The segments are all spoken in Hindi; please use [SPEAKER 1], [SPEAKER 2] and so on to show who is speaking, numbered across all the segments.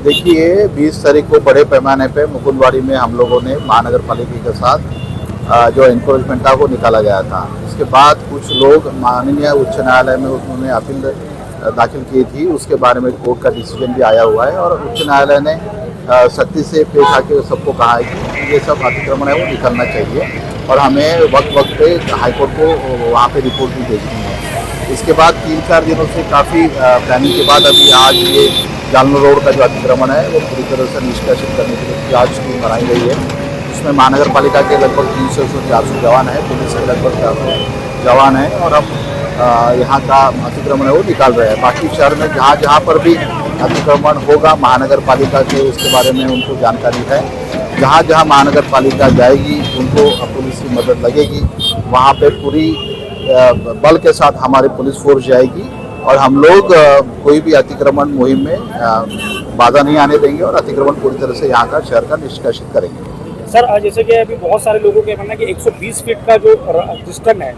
[SPEAKER 1] देखिए 20 तारीख को बड़े पैमाने पे मुकुंदवाड़ी में हम लोगों ने महानगर पालिका के साथ जो एनक्रोचमेंट था वो निकाला गया था। उसके बाद कुछ लोग माननीय उच्च न्यायालय में उन्होंने अपील दाखिल की थी, उसके बारे में कोर्ट का डिसीजन भी आया हुआ है और उच्च न्यायालय ने सख्ती से पेश आके सबको कहा है कि ये सब अतिक्रमण है वो निकलना चाहिए और हमें वक्त पे हाईकोर्ट को वहाँ पे रिपोर्ट भी भेजनी है। इसके बाद 3-4 दिनों से काफ़ी प्लानिंग के बाद अभी आज ये जालना रोड का जो अतिक्रमण है वो पूरी तरह से निष्कासित करने के लिए जांच टीम बनाई गई है। इसमें महानगर पालिका के लगभग 300 से 400 जवान हैं, पुलिस के लगभग 400 जवान हैं और अब यहाँ का अतिक्रमण है वो निकाल रहे हैं। बाकी शहर में जहाँ जहाँ पर भी अतिक्रमण होगा महानगर पालिका के उसके बारे में उनको जानकारी है। जहाँ जहाँ महानगर पालिका जाएगी उनको पुलिस की मदद लगेगी, वहाँ पे पूरी बल के साथ हमारी पुलिस फोर्स जाएगी और हम लोग कोई भी अतिक्रमण मुहिम में बाधा नहीं आने देंगे और अतिक्रमण पूरी तरह से यहाँ का शहर का निष्कासित करेंगे।
[SPEAKER 2] सर जैसे कि अभी बहुत सारे लोगों के कहना है कि 120 फीट का जो डिस्टेंस है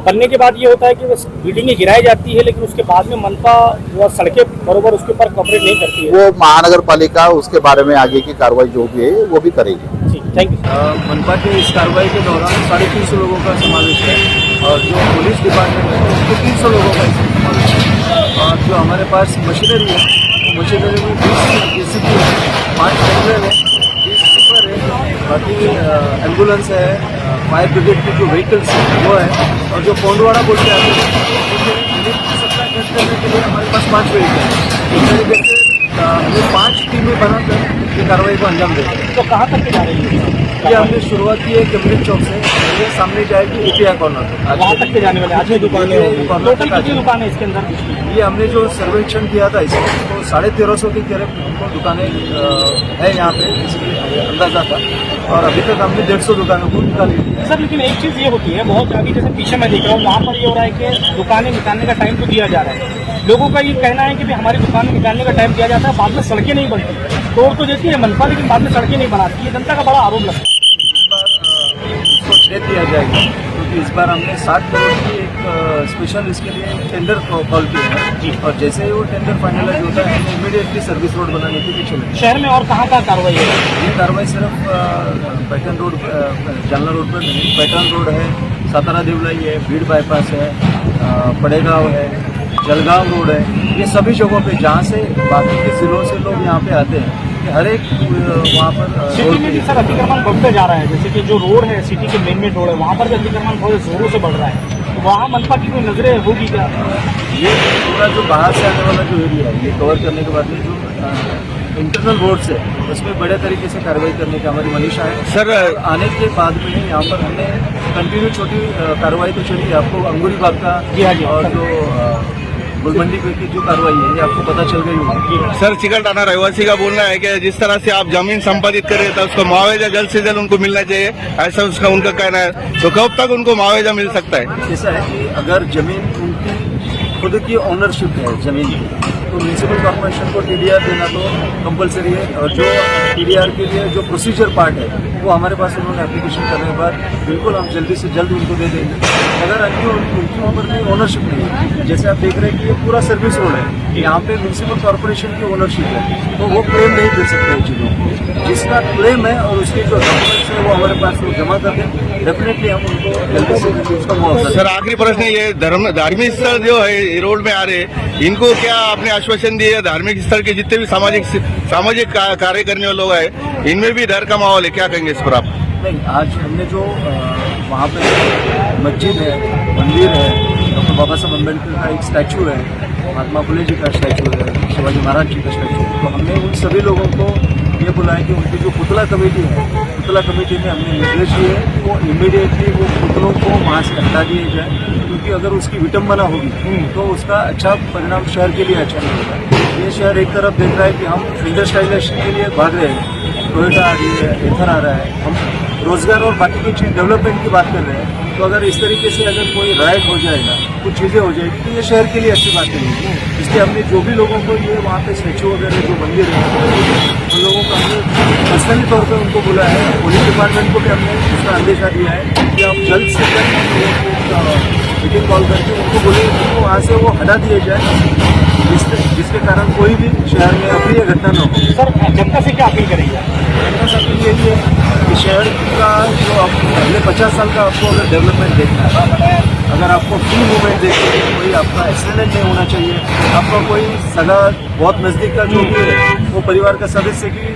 [SPEAKER 2] बनने के बाद ये होता है कि बस बिल्डिंगें गिराई जाती है, लेकिन उसके बाद में मनपा वो सड़कें बरोबर उसके ऊपर कवरेज नहीं करती है।
[SPEAKER 1] वो महानगर पालिका उसके बारे में आगे की कार्रवाई जो भी है वो भी करेगी।
[SPEAKER 2] ठीक, थैंक यू।
[SPEAKER 3] मनपा के इस कार्रवाई के दौरान 350 लोगों का समावेश है और जो पुलिस डिपार्टमेंट है उसके 300 लोगों का समावेश है और जो हमारे पास मशीनरी है वो मशीनरी में 20 जेसीबी है, 5 टेंडर है, 20 सुपर है, बाकी एम्बुलेंस है, फायर ब्रिगेड की जो व्हीकल्स है वो है और जो पोंडवाड़ा बोल के आते हैं सप्लाई करने के लिए हमारे पास 5 व्हीकल है। इस तरीके से हमें 5 टीमें बनाकर ये कार्रवाई को अंजाम देते हैं।
[SPEAKER 2] तो कहाँ तक जा रही है
[SPEAKER 3] ये हमने शुरुआत की है कैम्ब्रिज चौक से, ये सामने जाएगी एपीआई कॉर्नर
[SPEAKER 2] वहाँ तक के जाने वाले आज दुकानें होंगी। टोटल कितनी दुकानें इसके अंदर?
[SPEAKER 3] ये हमने जो सर्वेक्षण किया था इसमें तो 1350 के करीब हमको दुकानें है यहाँ पे, इसलिए अंदाजा था और अभी तक हमने 150 दुकानों को निकाली है।
[SPEAKER 2] सर लेकिन एक चीज़ ये होती है बहुत अभी जैसे पीछे मैं देख रहा हूँ वहाँ पर ये हो रहा है कि दुकानें निकालने का टाइम तो दिया जा रहा है, लोगों का ये कहना है कि भाई हमारी दुकान निकालने का टाइम दिया जाता है, बाद में सड़कें नहीं बनती। तोड़ तो देती है मनपा लेकिन बाद में सड़कें नहीं बनाती है, जनता का बड़ा आरोप लगता है।
[SPEAKER 3] इस बार इसको दे दिया जाएगा क्योंकि इस बार हमने 60 करोड़ की एक स्पेशल इसके लिए टेंडर कॉल किया है और जैसे ही वो टेंडर फाइनलाइज होता है हम इमीडिएटली सर्विस रोड बनाने के लिए चलेंगे।
[SPEAKER 2] शहर में और कहाँ कहाँ कार्रवाई है?
[SPEAKER 3] ये कार्रवाई सिर्फ पैटर्न रोड जालना रोड पर नहीं, पैटर्न रोड है, सातारा देवलाई है, भीड़ बाईपास है, पड़ेगांव है, जलगांव रोड है, ये सभी जगहों पे जहाँ से बाकी के जिलों से लोग यहाँ पे आते हैं कि हर एक वहाँ पर
[SPEAKER 2] सिटी में भी सर अतिक्रमण बढ़ते जा रहा है। जैसे कि जो रोड है सिटी के मेन रोड है वहाँ पर भी अतिक्रमण बहुत जोरों से बढ़ रहा है, तो वहाँ मनपा की कोई नजरें होगी क्या?
[SPEAKER 3] ये पूरा जो बाहर से आने वाला जो एरिया है ये कवर करने के बाद में जो इंटरनल रोड्स है उसमें बड़े तरीके से कार्रवाई करने की हमारी मनीषा है। सर आने के बाद में यहाँ पर हमने कंटिन्यू छोटी कार्रवाई तो चली, आपको अंगूरी बाग का और जो गुलमंडी की जो कार्रवाई है ये आपको पता चल गई होगी।
[SPEAKER 4] सर चिकलठाना रहवासी का बोलना है कि जिस तरह से आप जमीन संपादित कर रहे थे उसको मुआवजा जल्द से जल्द उनको मिलना चाहिए, ऐसा उसका उनका कहना है। तो कब तक उनको मुआवजा मिल सकता है?
[SPEAKER 3] ऐसा है कि अगर जमीन उनकी खुद की ओनरशिप है जमीन की तो म्यूनसिपल कॉर्पोरेशन को टीडीआर देना तो कंपलसरी है और जो टीडीआर के लिए जो प्रोसीजर पार्ट है वो हमारे पास उन्होंने एप्लीकेशन करने के बाद बिल्कुल हम जल्दी से जल्द उनको दे देंगे। अगर उनकी वहाँ पर कोई ओनरशिप नहीं है, जैसे आप देख रहे हैं कि ये पूरा सर्विस रोड है, यहाँ पे म्यूनसिपल कॉर्पोरेशन की ओनरशिप है तो वो क्लेम नहीं दे सकते हैं चीज़ों को, जिसका क्लेम है और उसके जो डॉक्यूमेंट्स है वो हमारे पास वो जमा कर दें, डेफिनेटली हम उनको जल्दी से उसका मुआवजा।
[SPEAKER 4] सर आखिरी प्रश्न, ये धार्मिक स्थल जो है रोड में आ रहे हैं इनको क्या आपने आश्वासन दिए? धार्मिक स्थल के जितने भी सामाजिक कार्य करने वाले लोग हैं इनमें भी डर का माहौल है, क्या कहेंगे इस पर आप?
[SPEAKER 3] नहीं, आज हमने जो वहाँ पे मस्जिद है, मंदिर है, डॉक्टर बाबा साहब अम्बेडकर का एक स्टैचू है, महात्मा फुले जी का स्टैचू है, शिवाजी महाराज जी का स्टैचू है, तो हमने उन सभी लोगों को ये बुलाया कि उनकी जो पुतला कमेटी है, पुतला कमेटी में हमने निर्देश दिए कि वो इमीडिएटली वो पुतलों को वहाँ से हटा दिए जाए, क्योंकि अगर उसकी विटंबना होगी तो उसका अच्छा परिणाम शहर के लिए अच्छा नहीं होगा। ये शहर एक तरफ देख रहा है कि हम इंडस्ट्रियलाइजेशन के लिए भाग रहे हैं, टोयोटा आ रही है, एथर आ रहा है, हम रोजगार और बाकी की चीज डेवलपमेंट की बात कर रहे हैं, तो अगर इस तरीके से अगर कोई राइट हो जाएगा, कुछ चीज़ें हो जाएगी तो ये शहर के लिए अच्छी बात नहीं है। इसलिए हमने जो भी लोगों को ये वहाँ पे स्टैचू वगैरह जो मंदिर है उन लोगों को हमने पर्सनली तौर पर उनको बुलाया है, पुलिस डिपार्टमेंट को भी हमने उसका अंदेशा दिया है कि आप जल्द से जल्द मीटिंग कॉल करके उनको बोले कि वहाँ से वो हटा दिए जाए, जिसके कारण कोई भी शहर में अप्रिय घटना न हो।
[SPEAKER 2] सर जनता से क्या अपील करेंगे?
[SPEAKER 3] जनता से अपील यही है कि शहर का जो अगले 50 साल का आपको अगर डेवलपमेंट देखना है, अगर आपको फ्री मूवमेंट देखनी है, कोई आपका एक्सीडेंट नहीं होना चाहिए, आपका कोई सगा बहुत नज़दीक का जो भी है वो परिवार का सदस्य की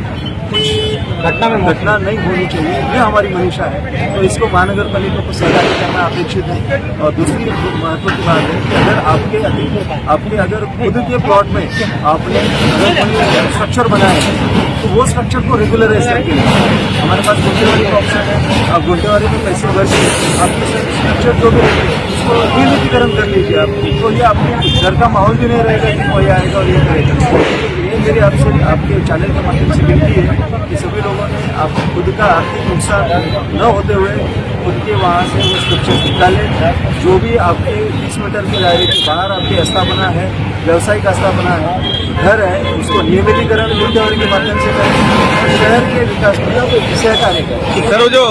[SPEAKER 3] घटना नहीं होनी चाहिए, ये हमारी मंशा है। तो इसको महानगर पालिका को सहकारी करना अपेक्षित है। और दूसरी महत्व की बात है कि अगर आपके अगर खुद के प्लॉट में आपने अगर कोई स्ट्रक्चर बनाया है तो वो स्ट्रक्चर को रेगुलराइज करके हमारे पास गुंटेवारी का ऑप्शन है। आप गुंटेवारी में पैसे भर के आपके स्ट्रक्चर जो भी रहेंगे उसको नियमितीकरण कर लीजिए आप, तो ये आपके घर का माहौल भी नहीं रहेगा कि कोई आएगा और ये करेगा। ये मेरी आपसे आपके चैनल के माध्यम से विनती है कि सभी लोगों ने आप खुद का आर्थिक नुकसान न होते हुए खुद के वहाँ से वो स्ट्रक्चर निकालें। जो भी आपके 20 मीटर के दायरे के बाहर आपकी स्थापना है, व्यावसायिक स्थापना है, घर है, उसको नियमितीकरण गुंटेवारी के माध्यम से करें, शहर के विकास में सहकार्य करें।
[SPEAKER 4] सर वो जो